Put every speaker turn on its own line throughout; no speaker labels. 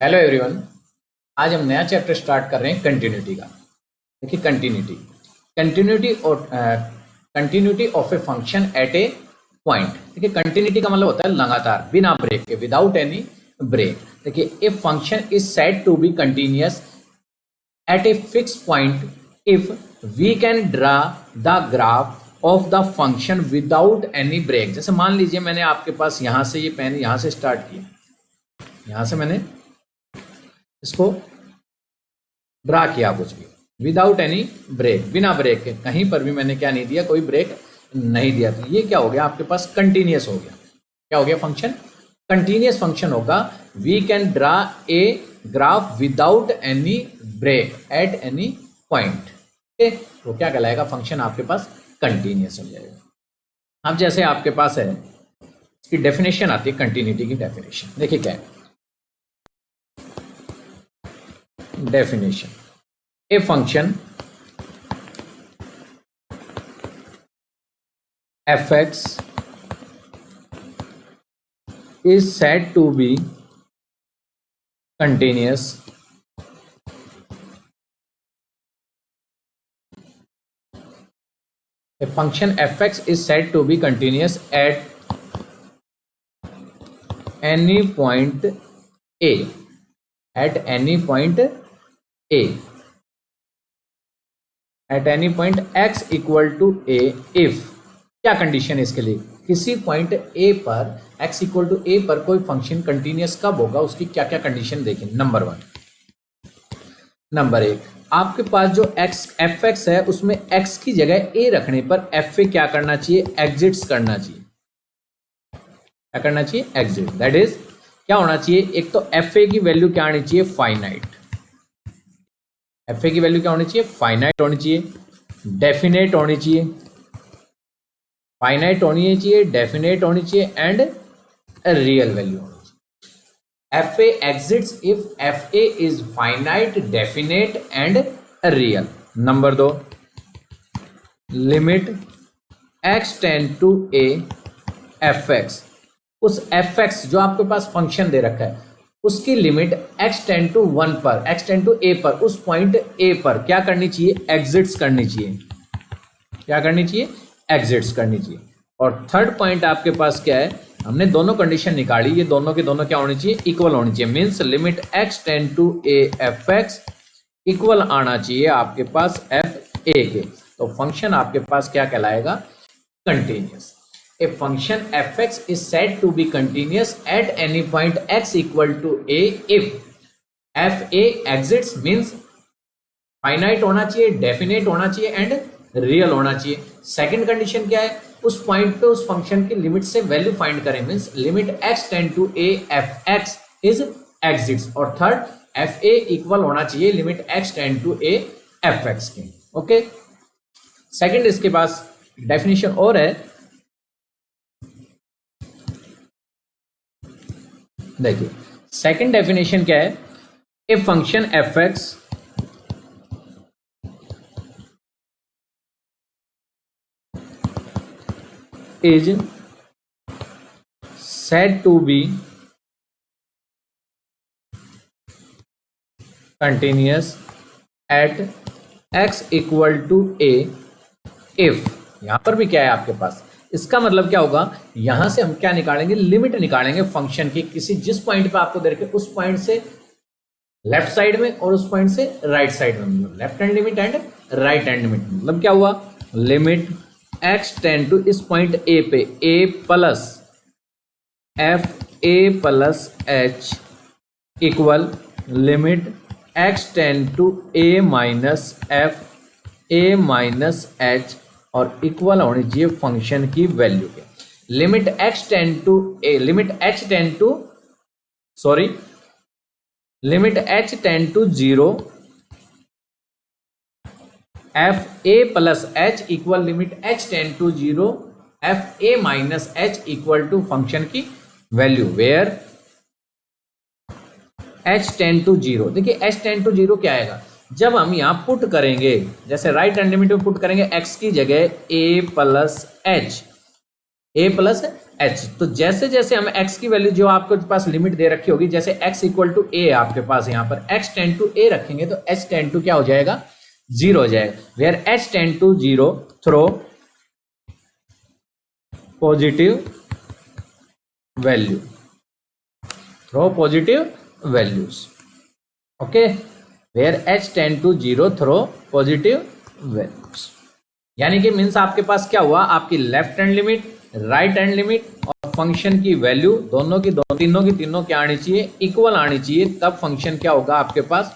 Hello everyone. आज हम नया चैप्टर स्टार्ट कर रहे हैं कंटिन्यूटी का। देखिए continuity of a function at A point. देखिए कंटिन्यूटी का मतलब होता है लगातार, बिना ब्रेक के, विदाउट एनी ब्रेक। देखिए a function is said to be continuous at a fix point if we can draw the graph of the function without any break. जैसे मान लीजिए मैंने आपके पास यहाँ से ये पेन यहाँ से स्टार्ट किया, यहाँ से मैंने इसको ड्रा किया कुछ भी विदाउट एनी ब्रेक, बिना ब्रेक के, कहीं पर भी मैंने क्या नहीं दिया, कोई ब्रेक नहीं दिया। तो ये क्या हो गया आपके पास, कंटिन्यूअस हो गया। क्या हो गया, फंक्शन कंटिन्यूअस फंक्शन होगा। We can draw a graph without any break at any point. तो क्या कहलाएगा, फंक्शन आपके पास कंटिन्यूअस हो जाएगा। अब जैसे आपके पास है, इसकी डेफिनेशन आती है, कंटिन्यूटी की डेफिनेशन देखिए क्या है। Definition: a function fx is said to be continuous a function fx is said to be continuous at any point a, at any point a, at any point x equal to a if, क्या condition है इसके लिए, किसी point a पर x equal to a पर कोई function continuous कब होगा, उसकी क्या क्या कंडीशन देखें। नंबर 1, आपके पास जो fx है उसमें x की जगह a रखने पर fa क्या करना चाहिए, एग्जिट्स करना चाहिए। क्या करना चाहिए, एग्जिट। दैट इज क्या होना चाहिए, एक तो fa की वैल्यू क्या आनी चाहिए, फाइनाइट। fa की वैल्यू क्या होनी चाहिए, फाइनाइट होनी चाहिए, डेफिनेट होनी चाहिए, फाइनाइट होनी चाहिए, डेफिनेट होनी चाहिए एंड रियल वैल्यू होनी चाहिए। fa exists if fa is finite, definite and real. Number 2, limit x tend to a fx, उस fx जो आपके पास फंक्शन दे रखा है उसकी लिमिट x टेंड टू 1 पर, x टेंड टू a पर, उस पॉइंट a पर क्या करनी चाहिए, एग्जिट्स करनी चाहिए। क्या करनी चाहिए, एग्जिट्स करनी चाहिए। और थर्ड पॉइंट आपके पास क्या है, हमने दोनों कंडीशन निकाली, ये दोनों के दोनों क्या होनी चाहिए, इक्वल होनी चाहिए। Means limit x tend to a fx equal आना चाहिए आपके पास fa के। तो फंक्शन आपके पास क्या कहलाएगा, continuous. A function fx is said to be continuous at any point x equal to a if fa exits means finite होना चाहिए, definite होना चाहिए एंड real होना चाहिए। सेकंड कंडीशन क्या है, उस पॉइंट पे उस फंक्शन की लिमिट से वैल्यू फाइंड करें, means limit x tend to a fx is exits। और थर्ड fa इक्वल होना चाहिए limit x tend to a fx के। ओके, सेकंड इसके पास डेफिनेशन और है, देखिए सेकंड डेफिनेशन क्या है, a function fx is said to be continuous at x equal to a if, यहां पर भी क्या है आपके पास, इसका मतलब क्या होगा, यहां से हम क्या निकालेंगे, लिमिट निकालेंगे फंक्शन की, किसी जिस पॉइंट पे आपको दे रखे उस पॉइंट से लेफ्ट साइड में और उस पॉइंट से राइट साइड में, मतलब left hand limit and right hand limit. मतलब क्या हुआ, लिमिट x टेंड टू इस पॉइंट a पे a plus f a plus h equal limit x tend to a minus f a minus h और equal होनी चाहिए function की value के। Limit x tend to a, limit h tend to sorry limit h tend to 0 f a plus h equal limit h tend to 0 f a minus h equal to function की value where h tend to 0। देखिए h tend to 0 क्या आएगा, जब हम यहाँ put करेंगे, जैसे right hand limit में पुट करेंगे x की जगह a प्लस एच। तो जैसे जैसे हम एक्स की वैल्यू जो आपके पास लिमिट दे रखी होगी, जैसे एक्स इक्वल टू ए आपके पास यहाँ पर एक्स टेंड टू ए रखेंगे तो एच टेंड टू क्या हो जाएगा, 0 हो जाएगा। Where h tend to 0 through positive value, through positive values. Okay, where h tend to 0 through positive values. यानी कि मीन्स आपके पास क्या हुआ, आपकी left hand limit, right hand limit और फंक्शन की वैल्यू दोनों की तीनों क्या आनी चाहिए, इक्वल आनी चाहिए, तब फंक्शन क्या होगा आपके पास,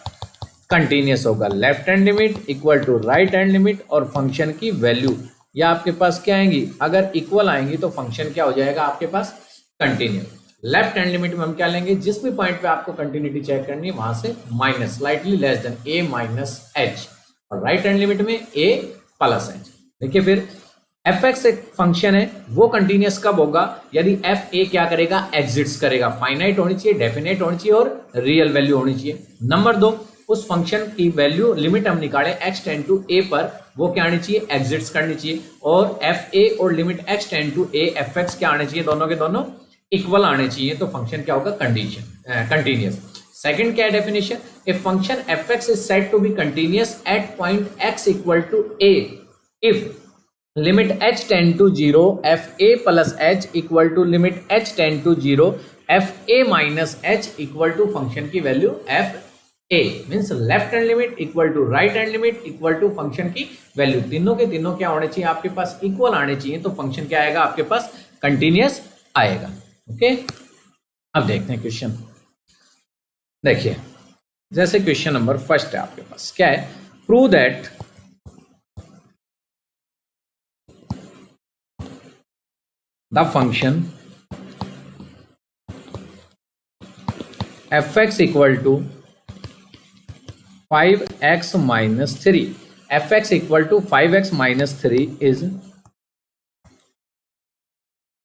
कंटिन्यूस होगा। Left hand limit equal to right hand limit और फंक्शन की वैल्यू या आपके पास क्या आएंगी, अगर इक्वल आएंगी तो फंक्शन क्या हो जाएगा आपके पास, कंटिन्यूस। लेफ्ट हैंड लिमिट में हम क्या लेंगे, जिस भी पॉइंट पे आपको कंटिन्यूटी चेक करनी है वहां से माइनस, स्लाइटली लेस देन ए माइनस एच, और राइट हैंड लिमिट में ए प्लस एच। देखिए फिर एफ एक्स एक फंक्शन है, वो कंटिन्यूस कब होगा, यदि एफ ए क्या करेगा, एग्जिट्स करेगा। फाइनाइट होनी चाहिए, डेफिनेट होनी चाहिए और रियल वैल्यू होनी चाहिए। नंबर 2, उस फंक्शन की वैल्यू लिमिट हम निकाले एक्स टेंड टू ए पर, वो क्या आनी चाहिए, एग्जिट्स करनी चाहिए। और एफ ए और limit x tend to a f x क्या आने चाहिए, दोनों के दोनों इक्वल आने चाहिए, तो फंक्शन क्या होगा, कंटिन्यूस। सेकंड क्या है definition, a function F x is said to be continuous at point X equal to A if limit h tend to 0 F A plus H equal to limit h tend to 0 F A minus H equal to function की value F A. Means left hand limit equal to right hand limit equal to function की value, तीनों के तीनों क्या होने चाहिए आपके पास, equal आने चाहिए, तो फंक्शन क्या आएगा आपके पास, कंटिन्यूस आएगा। ओके, अब देखते हैं क्वेश्चन। देखिए जैसे क्वेश्चन नंबर फर्स्ट है आपके पास, क्या है, prove that the function fx equal to 5x minus 3, fx equal to 5x minus 3 is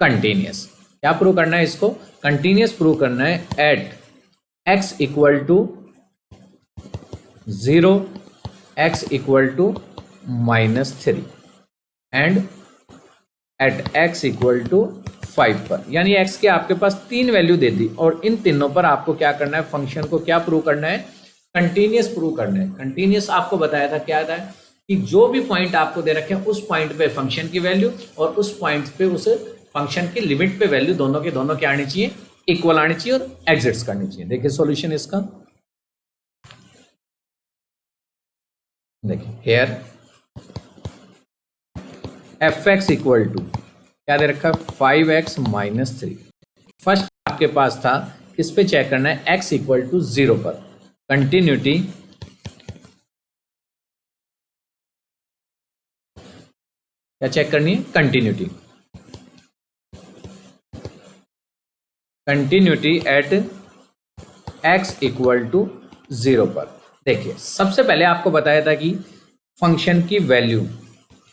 continuous। क्या प्रूव करना है इसको, कंटिन्यूस प्रूव करना है at x equal to 0, x equal to -3 and at x equal to 5 पर। यानी x के आपके पास 3 वैल्यू दे दी और इन तीनों पर आपको क्या करना है, फंक्शन को क्या प्रूव करना है, कंटिन्यूस प्रूव करना है। कंटिन्यूस आपको बताया था क्या था, कि जो भी पॉइंट आपको दे रखे हैं उस पॉइंट पे फंक्शन की वैल्यू और उस पॉइंट पे उस फंक्शन की लिमिट पे वैल्यू दोनों के दोनों क्या आनी चाहिए, इक्वल आनी चाहिए और एग्जिट्स करनी चाहिए। देखिए सॉल्यूशन इसका, देखिए here f x equal to क्या दे रखा है, 5x माइनस 3। फर्स्ट आपके पास था, किस पे चेक करना है, x इक्वल टू 0 पर। कंटिन्यूटी क्या चेक करनी है, continuity at x equal to 0 पर। देखिए सबसे पहले आपको बताया था कि फंक्शन की value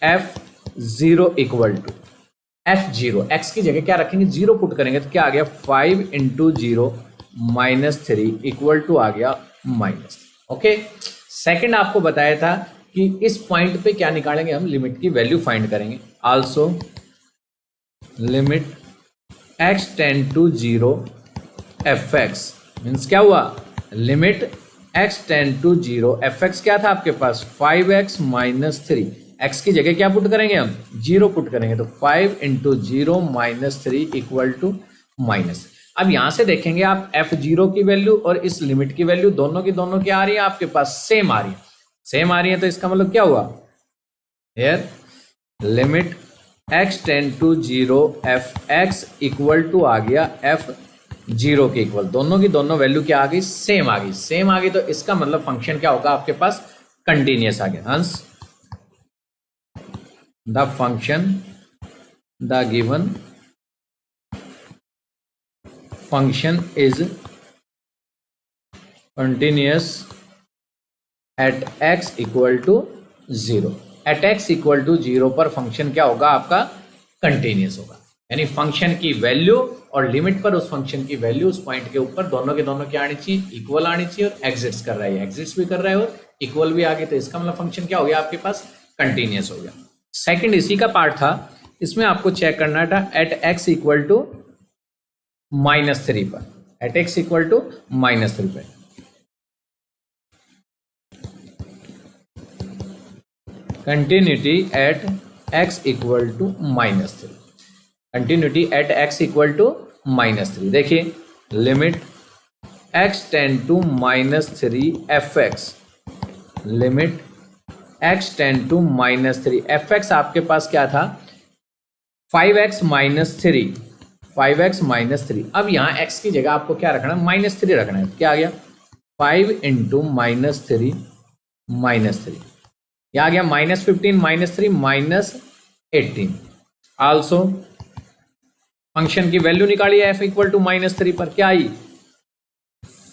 f0 equal to f0, x की जगह क्या रखेंगे, 0 पुट करेंगे तो क्या आ गया, 5 इंटू 0 -3 इक्वल टू आ गया माइनस। ओके, सेकंड आपको बताया था कि इस पॉइंट पे क्या निकालेंगे, हम लिमिट की वैल्यू फाइंड करेंगे। Also limit x tend to 0 F x, means क्या हुआ, limit x tend to 0 F x क्या था आपके पास, 5x माइनस 3, x की जगह क्या पुट करेंगे हम, 0 पुट करेंगे, तो 5 इंटू 0 -3 इक्वल टू माइनस। अब यहां से देखेंगे आप f0 की वैल्यू और इस लिमिट की वैल्यू दोनों की दोनों क्या आ रही है आपके पास, सेम आ रही है, सेम आ रही है, तो इसका मतलब क्या हुआ, here limit x tend to 0 F x equal to आ गया f0 के इक्वल, दोनों की दोनों वैल्यू क्या आ गई, सेम आ गई, सेम आ गई, तो इसका मतलब फंक्शन क्या होगा आपके पास, कंटिन्यूस आ गया। हंस the function, the given function is continuous at x equal to 0। at x equal to 0 पर फंक्शन क्या होगा आपका, कंटिन्यूस होगा। यानी फंक्शन की वैल्यू और लिमिट पर उस फंक्शन की वैल्यू उस पॉइंट के ऊपर दोनों के दोनों क्या आनी चाहिए, इक्वल आनी चाहिए और एग्जिट्स कर रहा है, एग्जिट्स भी कर रहा है और इक्वल भी आ गया, तो इसका मतलब फंक्शन क्या हो गया आपके पास, कंटिन्यूस हो गया। सेकंड इसी का पार्ट था इसमें आपको चेक करना था एट एक्स इक्वल टू -3 पर, एट एक्स इक्वल टू -3 पर। Continuity at x equal to -3, continuity at x equal to -3। देखिए limit x tend to -3 F x, limit x tend to -3 F x आपके पास क्या था 5x -3, 5x -3। अब यहाँ x की जगह आपको क्या रखना है -3 रखना है। क्या आ गया 5 इंटू -3 -3, यह आ गया -15 -3 -18। आल्सो फंक्शन की वैल्यू निकालिए f इक्वल टू -3 पर, क्या आई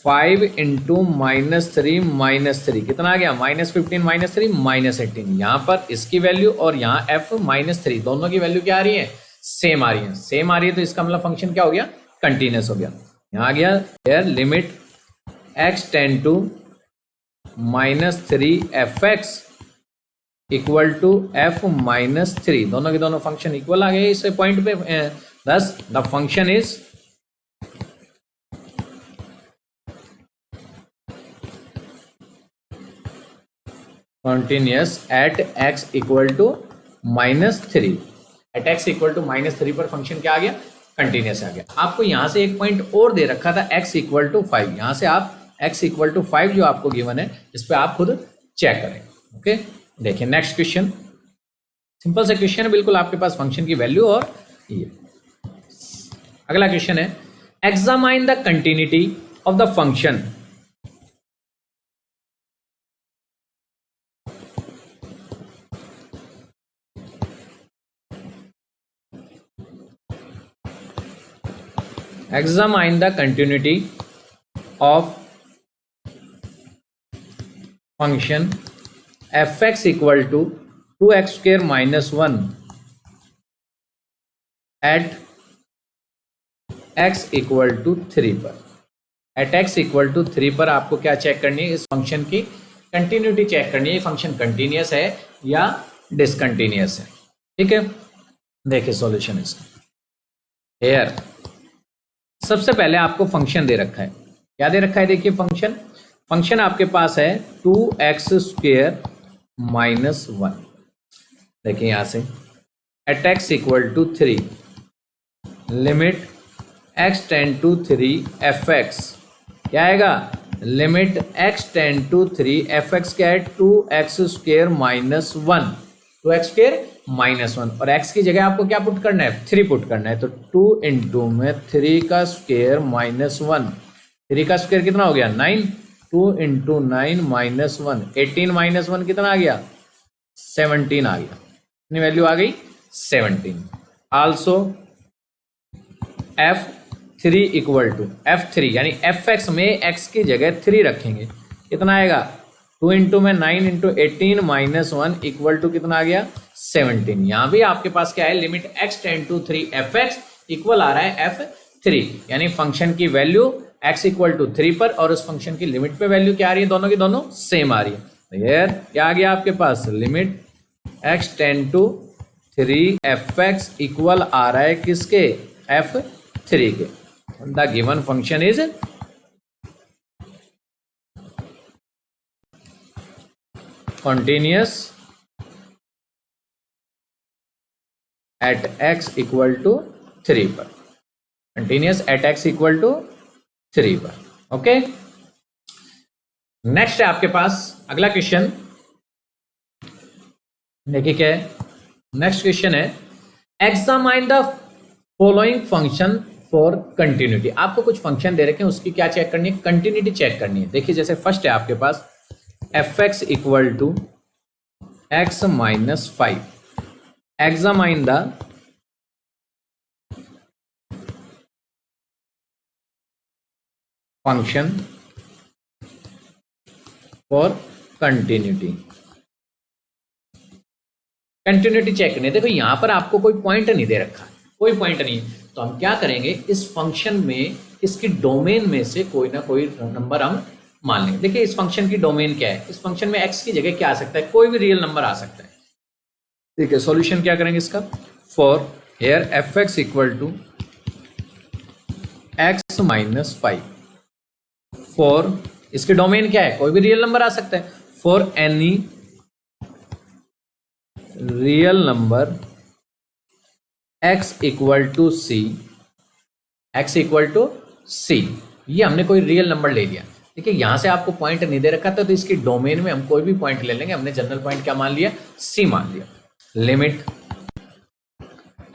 5 इंटू -3 -3 कितना आ गया -15 -3 -18। यहाँ पर इसकी वैल्यू और यहाँ f -3 दोनों की वैल्यू क्या आ रही है सेम आ रही है, सेम आ रही है, तो इसका मतलब फंक्शन क्या हो गया कंटिन्यूस हो गया। यहाँ आ गया यार limit x tend to -3 F x equal to f -3, दोनों के दोनों फंक्शन इक्वल आ गए इस पॉइंट पे। Thus the function is continuous at x equal to -3, at x equal to -3 पर फंक्शन क्या आ गया कंटिन्यूस आ गया। आपको यहां से एक पॉइंट और दे रखा था x इक्वल टू 5, यहां से आप x इक्वल टू 5 जो आपको गिवन है इस पर आप खुद चेक करें। ओके देखिए नेक्स्ट क्वेश्चन, सिंपल सा क्वेश्चन है बिल्कुल, आपके पास फंक्शन की वैल्यू और ये। अगला क्वेश्चन है examine the continuity of the function examine the continuity of function fx equal to 2x square minus 1 at x equal to 3 पर, एट x इक्वल टू 3 पर आपको क्या चेक करनी है इस फंक्शन की कंटिन्यूटी चेक करनी है, फंक्शन कंटिन्यूस है या डिसकंटिन्यूस है। ठीक है देखिए सॉल्यूशन इसका हेयर। सबसे पहले आपको फंक्शन दे रखा है, क्या दे रखा है देखिए फंक्शन आपके पास है 2x स्क्वेयर माइनस 1। देखिए यहां से at x equal to 3 limit x tend to 3 F x, क्या आएगा limit x tend to 3 F x क्या है 2x square minus 1, 2x square -1 और x की जगह आपको क्या पुट करना है 3 पुट करना है, तो 2 इंटू में 3 का स्क्वेयर -1, 3 का स्क्वेयर कितना हो गया 9, 2 इंटू 9 -1, 18 -1 कितना आ गया 17 आ गया, कितनी वैल्यू आ गई 17। Also f3 equal to f3 यानी fx में x की जगह 3 रखेंगे, कितना आएगा 2 इंटू में 9 इंटू 18 -1 इक्वल टू कितना आ गया 17। यहां भी आपके पास क्या है limit x tend to 3 F x equal आ रहा है f3, यानी फंक्शन की वैल्यू x इक्वल टू 3 पर और उस फंक्शन की लिमिट पे वैल्यू क्या आ रही है दोनों की दोनों सेम आ रही है। तो यार क्या आ गया आपके पास limit x tend to 3 F x equal आ रहा है किसके f3 के। The given function is continuous at x equal to 3 पर, continuous at x equal to 3 पर। ओके नेक्स्ट है आपके पास अगला क्वेश्चन, देखिए क्या है नेक्स्ट क्वेश्चन है examine the following function for continuity. आपको कुछ फंक्शन दे रखे हैं उसकी क्या चेक करनी है कंटिन्यूटी चेक करनी है। देखिए जैसे फर्स्ट है आपके पास F x equal to x minus 5, examine the function for continuity, continuity check करनी है। देखो यहां पर आपको कोई पॉइंट नहीं दे रखा, कोई पॉइंट नहीं, तो हम क्या करेंगे इस फंक्शन में इसकी डोमेन में से कोई ना कोई नंबर हम मान लेंगे। देखिए इस फंक्शन की डोमेन क्या है, इस फंक्शन में x की जगह क्या आ सकता है कोई भी रियल नंबर आ सकता है। ठीक है सॉल्यूशन क्या करेंगे इसका for here fx equal to x minus 5 for इसके डोमेन क्या है, कोई भी रियल नंबर आ सकता है, for any real number x equal to C, x equal to C, ये हमने कोई रियल नंबर ले लिया। देखिए यहां से आपको पॉइंट नहीं दे रखा था तो इसकी डोमेन में हम कोई भी पॉइंट ले लेंगे, हमने जनरल पॉइंट क्या मान लिया, सी मान लिया। Limit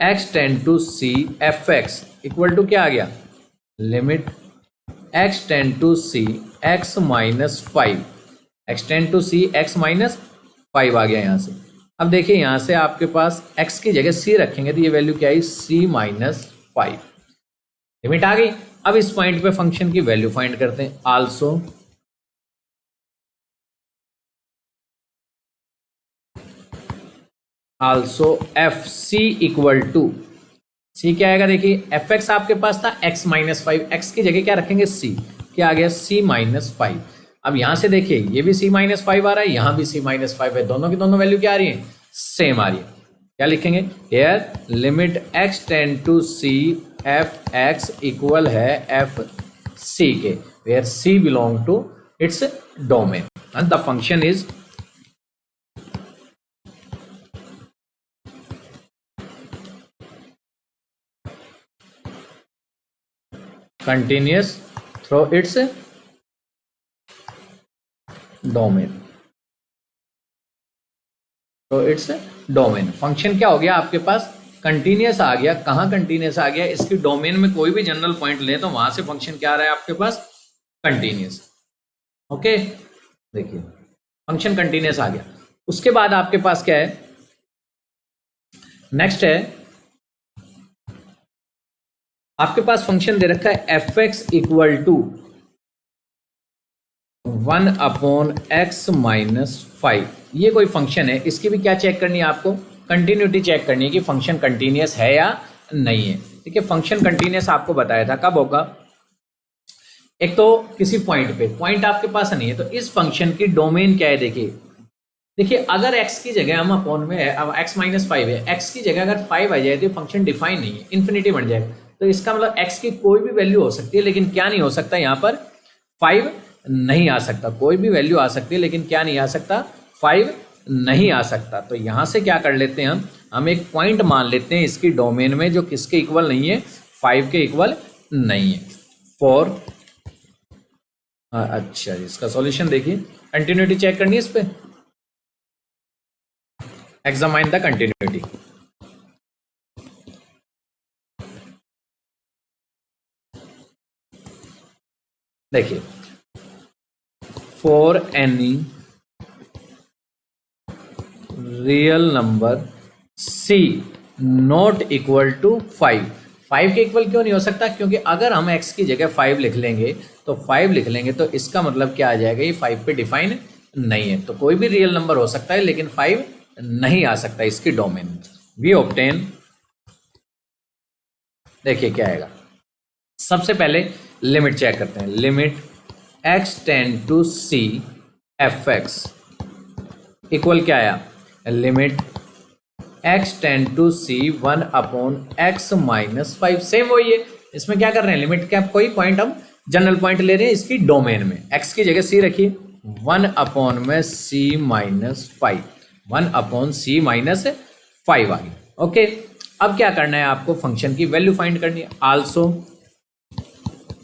x tend to c f x equal to क्या आ गया, limit x tend to C x minus 5, x tend to C x minus 5 आ गया यहाँ से। अब देखिए यहाँ से आपके पास x की जगह c रखेंगे तो ये वैल्यू क्या आई, c माइनस 5, लिमिट आ गई। अब इस पॉइंट पे फंक्शन की वैल्यू फाइंड करते हैं। Also F C equal to C क्या आएगा, देखिए एफ एक्स आपके पास था x माइनस 5, एक्स की जगह क्या रखेंगे c, क्या आ गया c माइनस 5। अब यहां से देखिए ये भी c माइनस 5 आ रहा है, यहां भी c माइनस 5 है, दोनों की दोनों वैल्यू क्या आ रही है, सेम आ रही है। क्या लिखेंगे here, limit x tend to c f x equal है एफ सी के, where c belong to its domain and the function is continuous through its domain, तो इट्स डोमेन। फंक्शन क्या हो गया आपके पास, कंटिन्यूस आ गया। कहाँ कंटिन्यूस आ गया, इसकी डोमेन में कोई भी जनरल पॉइंट ले तो वहां से फंक्शन क्या आ रहा है आपके पास, कंटिन्यूस। ओके देखिए फंक्शन कंटिन्यूस आ गया। उसके बाद आपके पास क्या है, नेक्स्ट है आपके पास फंक्शन दे रखा है f x equal to 1 upon x minus 5। ये कोई फंक्शन है, इसकी भी क्या चेक करनी है आपको, कंटिन्यूटी चेक करनी है कि फंक्शन कंटिन्यूस है या नहीं है। ठीक है, फंक्शन कंटिन्यूस आपको बताया था कब होगा, एक तो किसी पॉइंट पे, पॉइंट आपके पास नहीं है तो इस फंक्शन की डोमेन क्या है। देखिए अगर x की जगह हम अपॉन में है, अब x माइनस 5 है, x की जगह अगर 5 आ जाए तो फंक्शन डिफाइन नहीं है, इन्फिनिटी बन जाएगा। तो इसका मतलब x की कोई भी वैल्यू हो सकती है लेकिन क्या नहीं हो सकता, यहाँ पर 5 नहीं आ सकता। कोई भी वैल्यू आ सकती है लेकिन क्या नहीं आ सकता, 5 नहीं आ सकता। तो यहाँ से क्या कर लेते हैं हम एक पॉइंट मान लेते हैं इसकी डोमेन में जो किसके इक्वल नहीं है, 5 के इक्वल नहीं है। फॉर अच्छा इसका सॉल्यूशन देखिए, कंटिन्यूटी चेक करनी है इस पे, एग्जामाइन द कंटिन्यूटी। देखिए for any real number c not equal to 5, 5 के इक्वल क्यों नहीं हो सकता, क्योंकि अगर हम x की जगह 5 लिख लेंगे तो 5 लिख लेंगे तो इसका मतलब क्या आ जाएगा, ये 5 पे डिफाइन नहीं है। तो कोई भी रियल नंबर हो सकता है लेकिन 5 नहीं आ सकता इसकी डोमेन। वी ऑब्टेन, देखिए क्या आएगा, सबसे पहले लिमिट चेक करते हैं। Limit x tend to c f x equal क्या आया, limit x tend to c 1 upon x minus 5, same वही है। इसमें क्या कर रहे हैं, लिमिट का कोई पॉइंट हम जनरल पॉइंट ले रहे हैं इसकी डोमेन में, x की जगह c रखिए, 1 अपॉन में c minus 5, 1 upon c minus 5 आ गई। ओके अब क्या करना है आपको, फंक्शन की वैल्यू फाइंड करनी है। Also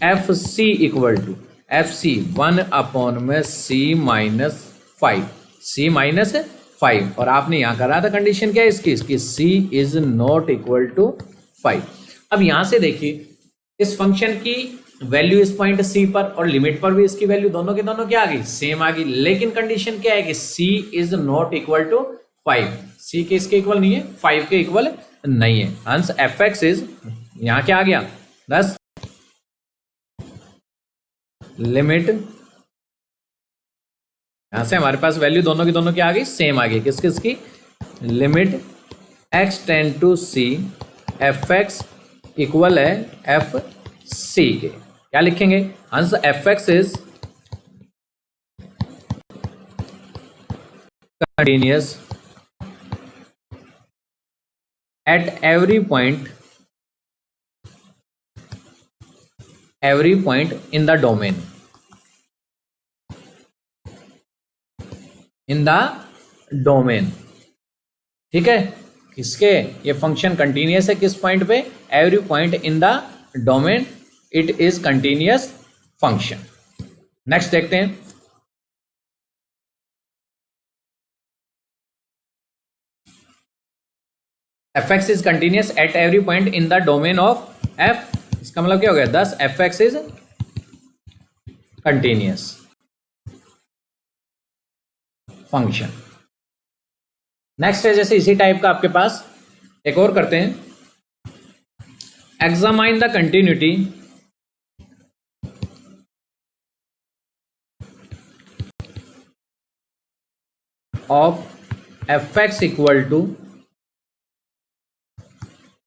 F C equal to f c 1 upon में c माइनस 5, c माइनस 5, और आपने यहां करा था कंडीशन क्या है इसकी c is not equal to 5। अब यहां से देखिए इस फंक्शन की वैल्यू इस पॉइंट c पर और लिमिट पर भी इसकी वैल्यू दोनों के दोनों क्या आ गई, सेम आ गई। लेकिन कंडीशन क्या है कि c is not equal to 5, c के इसके इक्वल नहीं है, 5 के इक्वल नहीं है। हंस एफ एक्स इज, यहां क्या आ गया 10, लिमिट, यहां से हमारे पास वैल्यू दोनों की दोनों क्या आ गई, सेम आ गई। किस किसकी, limit x tend to c f x equal है एफ सी के। क्या लिखेंगे, hence f x is continuous at every point in the domain, ठीक है। किसके, ये फंक्शन कंटिन्यूस है किस पॉइंट पे, every point in the domain, it is continuous function. Next देखते हैं, F x is continuous at every point in the domain of F. इसका मतलब क्या हो गया, दस F x is continuous function. Next है जैसे इसी टाइप का आपके पास एक और करते हैं, examine the continuity of f x equal to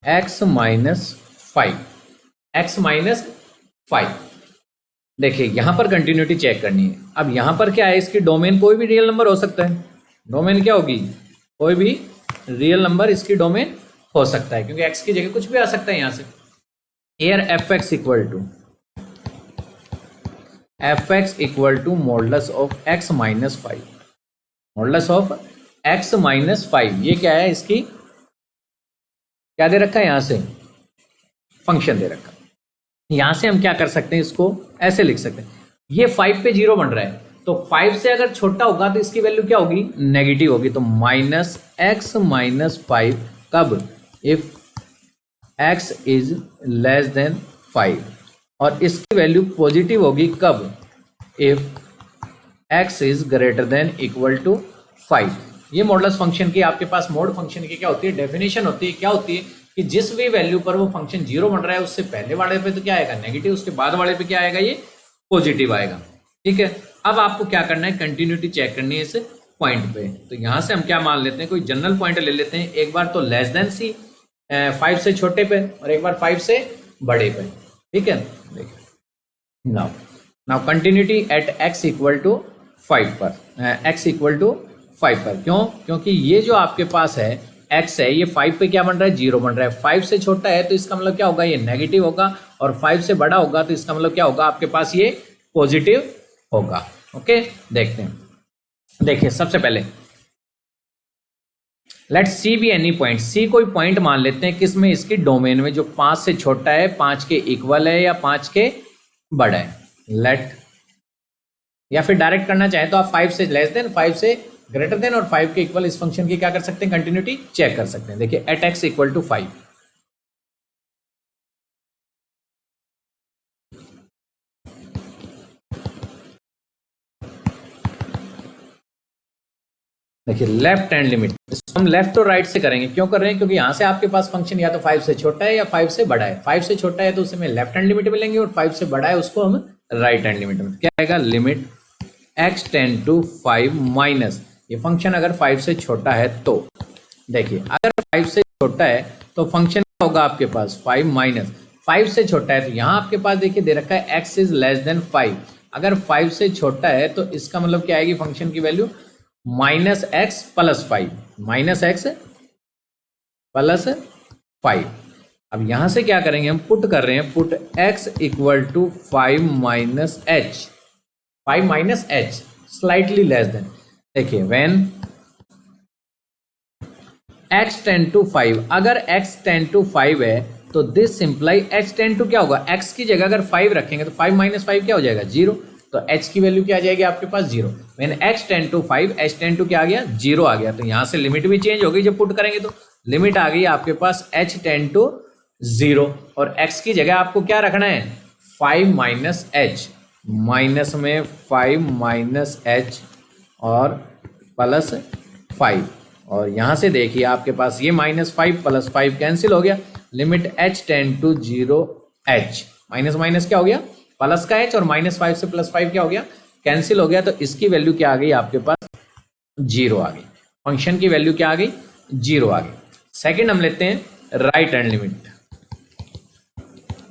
x minus five, x minus five. देखिए यहां पर कंटिन्यूटी चेक करनी है। अब यहां पर क्या है, इसकी डोमेन कोई भी रियल नंबर हो सकता है। डोमेन क्या होगी, कोई भी रियल नंबर इसकी डोमेन हो सकता है, क्योंकि x की जगह कुछ भी आ सकता है यहां से। Here f x equal to modulus of x minus five, modulus of x minus five. ये क्या है, इसकी क्या दे रखा है, यहां से फंक्शन दे रखा है। यहां से हम क्या कर सकते हैं, इसको ऐसे लिख सकते हैं, ये 5 पे 0 बन रहा है, तो 5 से अगर छोटा होगा तो इसकी वैल्यू क्या होगी, नेगेटिव होगी। तो माइनस एक्स माइनस फाइव कब, if x is less than 5, और इसकी वैल्यू पॉजिटिव होगी कब, if x is greater than equal to 5। ये मॉडुलस फंक्शन की आपके पास मोड फंक्शन की क्या होती है, डेफिनेशन होती है। क्या होती है कि जिस भी वैल्यू पर वो फंक्शन 0 बन रहा है, उससे पहले वाले पे तो क्या आएगा, नेगेटिव, उसके बाद वाले पे क्या आएगा, ये पॉजिटिव आएगा। ठीक है, अब आपको क्या करना है, कंटिन्यूटी चेक करनी है इस पॉइंट पे। तो यहां से हम क्या मान लेते हैं, कोई जनरल पॉइंट ले लेते हैं। एक बार तो लेस देन सी, 5 से छोटे पे, और एक बार 5 से बड़े पे। ठीक है, देखिए now continuity at x equal to 5 पर, x इक्वल टू 5 पर। क्यों, क्योंकि ये जो आपके पास है x है, ये 5 पे क्या बन रहा है, 0 बन रहा है। 5 से छोटा है तो इसका मतलब क्या होगा, ये नेगेटिव होगा, और 5 से बड़ा होगा तो इसका मतलब क्या होगा, आपके पास ये पॉजिटिव होगा। ओके, देखते हैं। देखिए सबसे पहले let C be any point, C कोई पॉइंट मान लेते हैं, किसमें, इसकी डोमेन में, जो 5 से छोटा है, 5 के इक्वल है, या 5 के बड़ा है। लेट, या फिर डायरेक्ट करना चाहे तो आप 5 से लेस देन, 5 से ग्रेटर देन और 5 के इक्वल इस फंक्शन की क्या कर सकते हैं, कंटिन्यूटी चेक कर सकते हैं। देखिए एट एक्स इक्वल टू 5, देखिए लेफ्ट हैंड लिमिट, हम लेफ्ट और राइट से करेंगे। क्यों कर रहे हैं, क्योंकि यहां से आपके पास फंक्शन या तो 5 से छोटा है या 5 से बड़ा है। 5 से छोटा है तो उसे में लेफ्ट हैंड लिमिट मिलेंगे, और 5 से बड़ा है उसको हम राइट हैंड लिमिट में। क्या आएगा, limit x tend to 5 minus, ये फंक्शन अगर 5 से छोटा है तो, देखिए अगर 5 से छोटा है तो फंक्शन क्या होगा आपके पास, 5 माइनस, 5 से छोटा है तो यहाँ आपके पास देखिए दे रखा है x इज लेस देन 5। अगर 5 से छोटा है तो इसका मतलब क्या आएगी, फंक्शन की value minus x plus 5, minus x plus 5। अब यहां से क्या करेंगे, हम पुट कर रहे हैं, put x equal to 5 minus h, 5 minus h slightly less than. देखिए व्हेन x टेंड टू 5, अगर x टेंड टू 5 है तो this simply x tend to क्या होगा, x की जगह अगर 5 रखेंगे तो 5 माइनस 5 क्या हो जाएगा, 0। तो h की वैल्यू क्या आ जाएगी आपके पास, 0। When x tend to 5, h tend to क्या आ गया, 0 आ गया। तो यहां से लिमिट भी चेंज होगी जब पुट करेंगे, तो लिमिट आ गई आपके पास h टेंड टू 0, और x की जगह आपको क्या रखना है, 5 माइनस एच, माइनस में 5 माइनस एच और प्लस 5, और यहां से देखिए आपके पास ये -5 प्लस 5 कैंसिल हो गया। Limit h tend to 0 h, minus minus क्या हो गया, प्लस का h, और -5 से +5 क्या हो गया, कैंसिल हो गया। तो इसकी वैल्यू क्या आ गई आपके पास, 0 आ गई। फंक्शन की वैल्यू क्या आ गई, 0 आ गई। सेकंड हम लेते हैं right hand limit,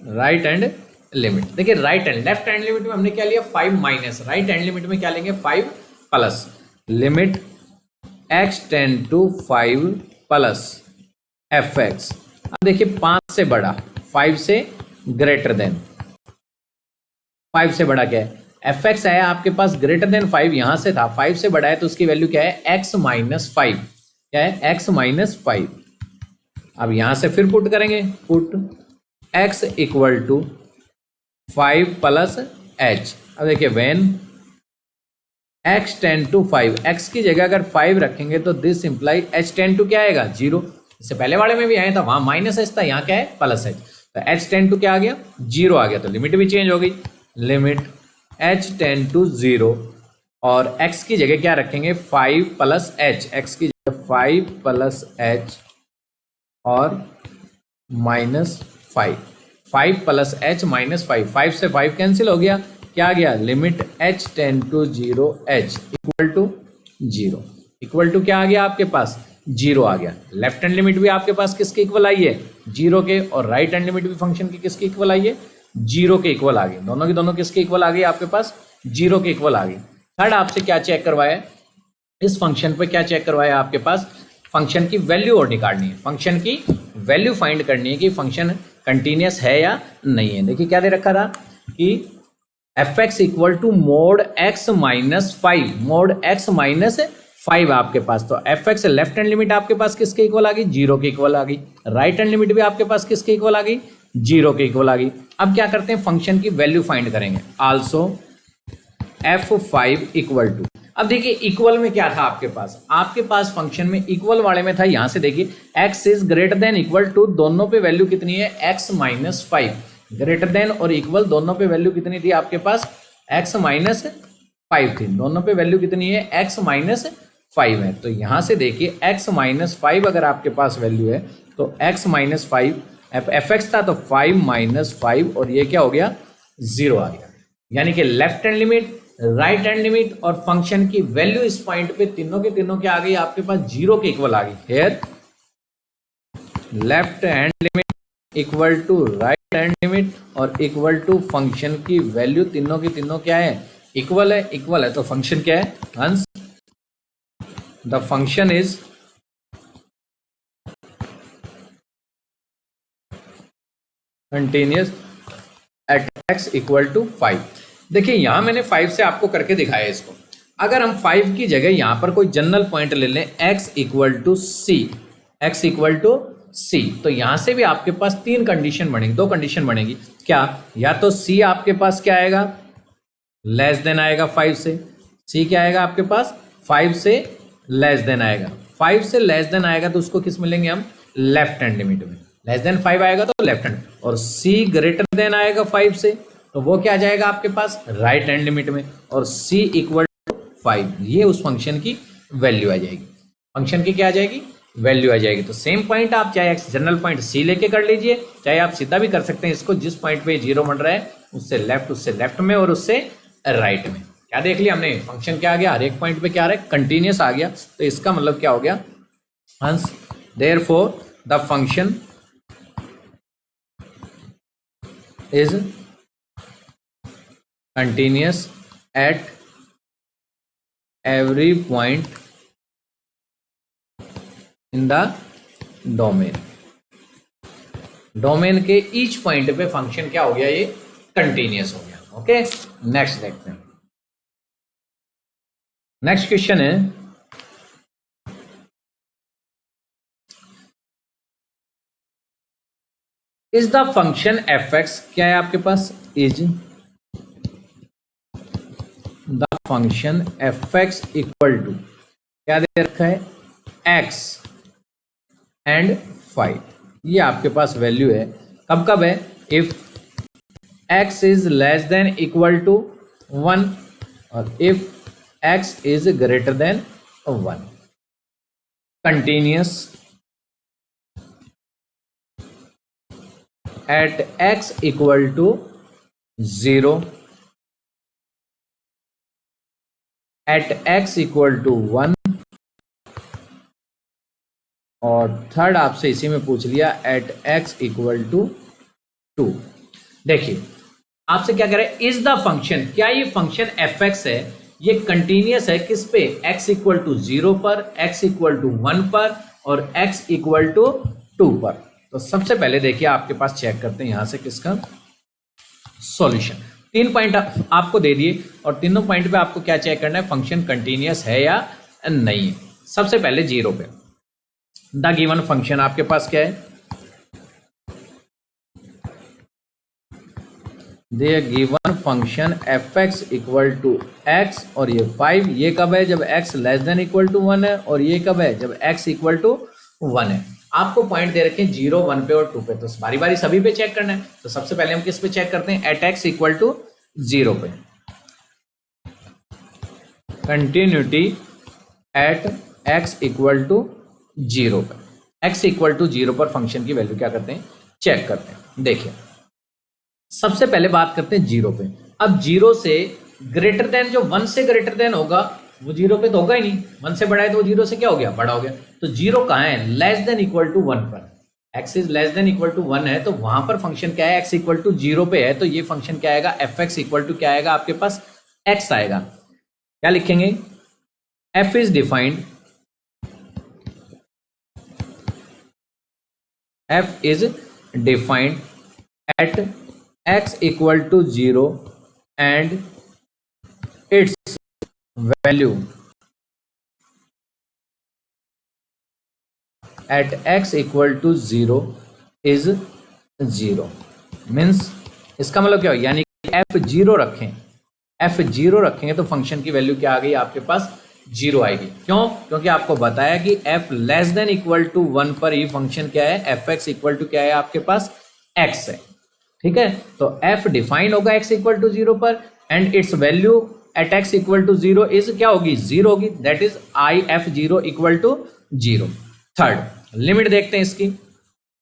right hand limit. देखिए right hand, left hand limit में हमने क्या लिया, 5 माइनस, राइट हैंड लिमिट में क्या लेंगे, 5 plus. Limit x tend to 5 plus f x. अब देखिए 5 से बड़ा, 5 से ग्रेटर देन, 5 से बड़ा क्या है, एफ एक्स है आपके पास ग्रेटर देन 5, यहां से था 5 से बड़ा है तो उसकी वैल्यू क्या है, एक्स माइनस 5, क्या है, एक्स माइनस 5। अब यहां से फिर पुट करेंगे, put x equal to 5 plus h. अब देखिए when x tend to 5, x की जगह अगर 5 रखेंगे तो this imply h tend to क्या आएगा, 0। इससे पहले वाले में भी आया था, वहां माइनस एच था, यहाँ क्या है, प्लस एच। तो h टेंड टू क्या आ गया, 0 आ गया, तो लिमिट भी चेंज हो गई, लिमिट h टेंड टू 0, और x की जगह क्या रखेंगे, 5 प्लस एच, x की जगह 5 प्लस एच और माइनस 5, 5 प्लस एच माइनस 5, 5 से 5 कैंसिल हो गया, क्या आ गया, limit h tend to 0 h equal to 0, equal to क्या आ गया आपके पास, 0 आ गया। लेफ्ट हैंड लिमिट भी आपके पास किसके इक्वल आई है, 0 के, और राइट हैंड लिमिट भी फंक्शन की किसके इक्वल आई है, 0 के इक्वल आ गई, दोनों की दोनों किसके इक्वल आ गई आपके पास, 0 के इक्वल आ गई। थर्ड आपसे क्या चेक करवाया, इस फंक्शन पे क्या चेक करवाया आपके पास, फंक्शन की वैल्यू और निकालनी है, फंक्शन की वैल्यू फाइंड करनी है कि फंक्शन कंटिन्यूस है या नहीं है। देखिए क्या दे रखा था कि f x equal to mod x minus 5, mod x minus 5 आपके पास, तो f x left hand limit आपके पास किसके इक्वल आ गई, 0 के इक्वल आ गई, राइट हैंड लिमिट भी आपके पास किसके इक्वल आ गई, 0 के इक्वल आ गई। अब क्या करते हैं, फंक्शन की वैल्यू फाइंड करेंगे, आल्सो f5 इक्वल टू। अब देखिए इक्वल में क्या था आपके पास फंक्शन में इक्वल वाले में था, यहां से देखिए x is greater than equal to, दोनों पे वैल्यू कितनी है, x माइनस 5, ग्रेटर देन और इक्वल दोनों पे वैल्यू कितनी थी आपके पास, x माइनस 5 थी, दोनों पे वैल्यू कितनी है, x माइनस 5 है। तो यहां से देखिए x माइनस 5 अगर आपके पास वैल्यू है तो x माइनस 5 एफ एक्स था तो 5 माइनस 5, और ये क्या हो गया, 0 आ गया। यानी कि left hand limit, right hand limit और फंक्शन की वैल्यू इस पॉइंट पे तीनों के तीनों क्या आ गई आपके पास, 0 के इक्वल आ गई। Here left hand limit equal to right hand limit और इक्वल टू फंक्शन की वैल्यू, तीनों की तीनों क्या है, इक्वल है, इक्वल है, तो फंक्शन क्या है, hence the function is continuous at x equal to 5। देखिए यहां मैंने 5 से आपको करके दिखाया इसको, अगर हम 5 की जगह यहां पर कोई जनरल पॉइंट ले लें x equal to C, x equal to C, तो यहां से भी आपके पास तीन कंडीशन बनेगी, दो कंडीशन बनेगी, क्या, या तो c आपके पास क्या आएगा, लेस देन आएगा 5 से, c क्या आएगा आपके पास, 5 से लेस देन आएगा, 5 से लेस देन आएगा तो उसको किस मिलेंगे हम, लेफ्ट हैंड लिमिट में, लेस देन 5 आएगा तो लेफ्ट हैंड, और c ग्रेटर देन आएगा 5 से तो वो क्या आ जाएगा आपके पास, राइट हैंड लिमिट में, और c इक्वल टू 5, ये उस फंक्शन की वैल्यू आ जाएगी, फंक्शन की क्या आ जाएगी, वैल्यू आ जाएगी। तो सेम पॉइंट आप चाहे जनरल पॉइंट c लेके कर लीजिए, चाहे आप सीधा भी कर सकते हैं इसको, जिस पॉइंट पे 0 बन रहा है उससे लेफ्ट में और उससे राइट में। क्या देख लिया हमने, फंक्शन क्या आ गया, हर एक पॉइंट पे क्या आ रहा है, कंटिन्यूअस आ गया, तो इसका मतलब क्या हो गया, हंस therefore the function is continuous at every point in the domain, domain के ईच पॉइंट पे फंक्शन क्या हो गया, ये कंटिन्यूअस हो गया। ओके, नेक्स्ट देखते हैं, नेक्स्ट क्वेश्चन है, is the function F x, क्या है आपके पास, is the function F x equal to, क्या दे रखा है, एक्स एंड 5, ये आपके पास वैल्यू है, कब कब है, if x is less than equal to 1 और if x is greater than 1, continuous at x equal to 0, at x equal to 1, और थर्ड आपसे इसी में पूछ लिया at x equal to 2। देखिए आपसे क्या कह रहा है, इज द फंक्शन, क्या ये फंक्शन fx है, ये कंटिन्यूअस है किस पे, x इक्वल टू 0 पर, x इक्वल टू 1 पर और x इक्वल टू 2 पर। तो सबसे पहले देखिए आपके पास चेक करते हैं यहाँ से किसका सॉल्यूशन। 3 पॉइंट आपको दे दिए और तीनों पॉइंट पे आपको क्या चेक करना है, फंक्शन कंटिन्यूअस है या नहीं है। सबसे पहले 0 पे द गिवन फंक्शन आपके पास क्या है, the given function fx equal to x और ये 5, ये कब है जब x less than equal to 1 है, और ये कब है जब x इक्वल टू 1 है। आपको पॉइंट दे रखे हैं 0, 1 पे और 2 पे, तो बारी बारी सभी पे चेक करना है। तो सबसे पहले हम किस पे चेक करते हैं, एट x इक्वल टू 0 पे, continuity at x equal to 0 पे, x इक्वल टू 0 पर फंक्शन की वैल्यू क्या करते हैं, चेक करते हैं। देखिए सबसे पहले बात करते हैं 0 पे। अब 0 से ग्रेटर देन, जो 1 से ग्रेटर देन होगा वो 0 पे तो होगा ही नहीं, 1 से बड़ा है तो वो 0 से क्या हो गया, बड़ा हो गया। तो 0 कहाँ है, लेस देन इक्वल टू 1 पर, x is less than equal to 1 है, तो वहां पर फंक्शन क्या है, x इक्वल टू 0 पे है, तो ये फंक्शन क्या आएगा, fx इक्वल टू क्या आएगा आपके पास, x आएगा। क्या लिखेंगे, f is defined, f is defined at x equal to 0 and its value at x equal to 0 is 0। Means इसका मतलब क्या हो, यानी कि f0 रखें, f0 रखेंगे तो फंक्शन की वैल्यू क्या आ गई आपके पास, 0 आएगी। क्यों, क्योंकि आपको बताया कि f less than equal to 1 पर ही फंक्शन क्या है, fx इक्वल टू क्या है आपके पास, x है। ठीक है, तो f डिफाइन होगा x इक्वल टू 0 पर and its value at x equal to 0 is क्या होगी, 0 होगी, that is I f0 equal to 0। Third limit देखते हैं इसकी,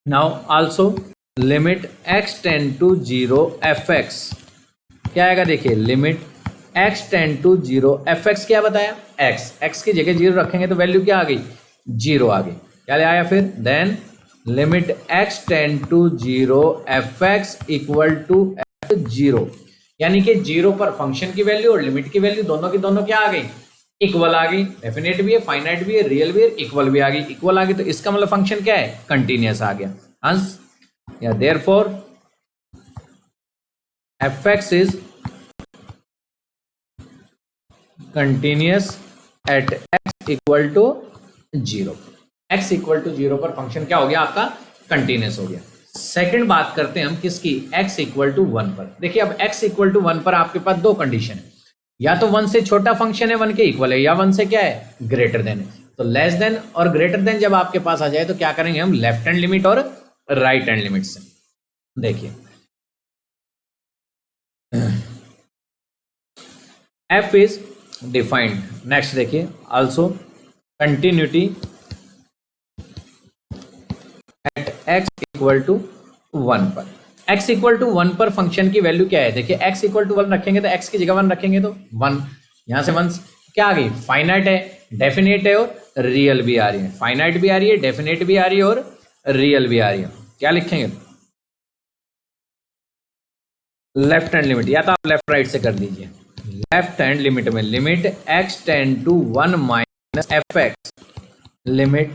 now also limit x tend to 0 fx क्या आएगा, देखिए limit x tend to 0 fx क्या बताया, x की जगह 0 रखेंगे तो वैल्यू क्या आ गई, 0 आ गई। क्या ले आया फिर, then limit x tend to 0 fx equal to f0, यानी कि 0 पर फंक्शन की वैल्यू और लिमिट की वैल्यू दोनों की दोनों क्या आ गई, इक्वल आ गई। डेफिनेट भी है, फाइनाइट भी है, रियल भी है, इक्वल भी आ गई, इक्वल आ गई, तो इसका मतलब फंक्शन क्या है, कंटिन्यूअस आ गया। हंस या therefore fx is continuous at x equal to 0, x equal to 0 पर फंक्शन क्या हो गया आपका, कंटिन्यूअस हो गया। सेकंड बात करते हैं हम किसकी, x इक्वल टू 1 पर। देखिए अब x इक्वल टू 1 पर आपके पास दो कंडीशन है, या तो 1 से छोटा फंक्शन है 1 के इक्वल है, या 1 से क्या है, ग्रेटर देन है। तो लेस देन और ग्रेटर देन जब आपके पास आ जाए तो क्या करेंगे हम, लेफ्ट हैंड लिमिट और राइट हैंड लिमिट से। देखिए f इज डिफाइंड, नेक्स्ट देखिए also continuity at x equal to 1 पर, x इक्वल टू 1 पर फंक्शन की वैल्यू क्या है, देखिए x इक्वल टू 1 रखेंगे तो x की जगह 1 रखेंगे तो 1, यहां से 1 क्या आ गई, फाइनाइट है, डेफिनेट है और रियल भी आ रही है, फाइनाइट भी आ रही है, डेफिनेट भी आ रही है और रियल भी आ रही है। क्या लिखेंगे, लेफ्ट हैंड लिमिट, या तो आप लेफ्ट राइट से कर दीजिए। लेफ्ट हैंड लिमिट में limit x tend to 1 minus fx, limit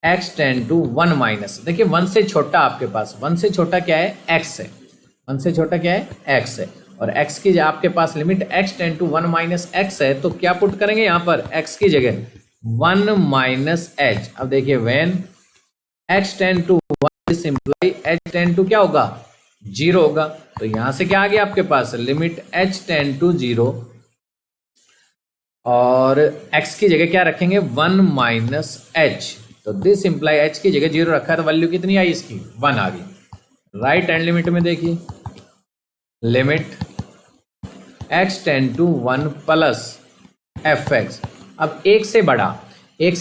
x tend to 1 minus, देखिए 1 से छोटा आपके पास, 1 से छोटा क्या है, x है, 1 से छोटा क्या है, x है, और x की आपके पास limit x tend to 1 minus x है, तो क्या पुट करेंगे यहाँ पर, x की जगह 1 माइनस h। अब देखिए when x tend to 1 this imply h tend to क्या होगा, 0 होगा, तो यहां से क्या आ गया आपके पास, लिमिट h टेंड टू 0 और x की जगह क्या रखेंगे, 1 माइनस h, तो दिस इंप्लाई h की जगह 0 रखा है तो वैल्यू कितनी आई इसकी, 1 आ गई। राइट हैंड लिमिट में देखिए limit x tend to 1 plus fx, अब एक से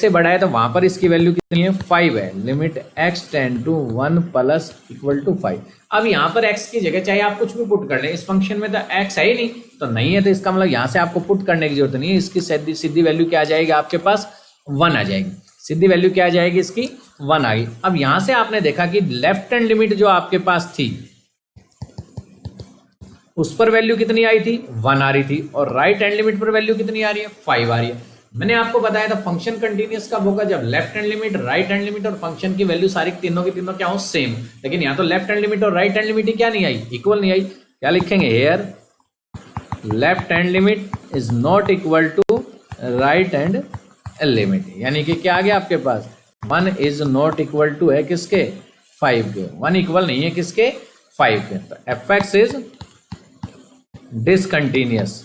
बड़ा है तो वहां पर इसकी वैल्यू कितनी है, 5 है, limit x tend to 1 plus equal to 5। अब यहाँ पर x की जगह चाहे आप कुछ भी पुट कर लें, इस फंक्शन में तो x है ही नहीं, तो नहीं है, तो इसका मतलब यहाँ से आपको पुट करने की जरूरत नहीं है, इसकी सीधी वैल्यू क्या आ जाएगी आपके पास, 1 आ जाएगी, सीधी वैल्यू क्या आ जाएगी इसकी, 1 आ गई। अब यहाँ से आपने देखा कि लेफ्ट हैंड लिमिट जो आपके पास थी उस पर वैल्यू कितनी आई थी, 1 आ रही थी, और राइट हैंड लिमिट पर वैल्यू कितनी आ रही है, 5 आ रही है। मैंने आपको बताया था फंक्शन कंटिन्यूअस कब होगा, जब left hand limit, right hand limit और फंक्शन की वैल्यू सारी तीनों की तीनों क्या हो, सेम। लेकिन यहाँ तो लेफ्ट हैंड लिमिट और राइट हैंड लिमिट ही क्या नहीं आई, इक्वल नहीं आई। क्या लिखेंगे here, left hand limit is not equal to right hand limit, यानी कि क्या आ गया आपके पास, 1 इज नॉट इक्वल टू है किसके, 5 के। 1 इक्वल नहीं है किसके, 5 के। तो f x is discontinuous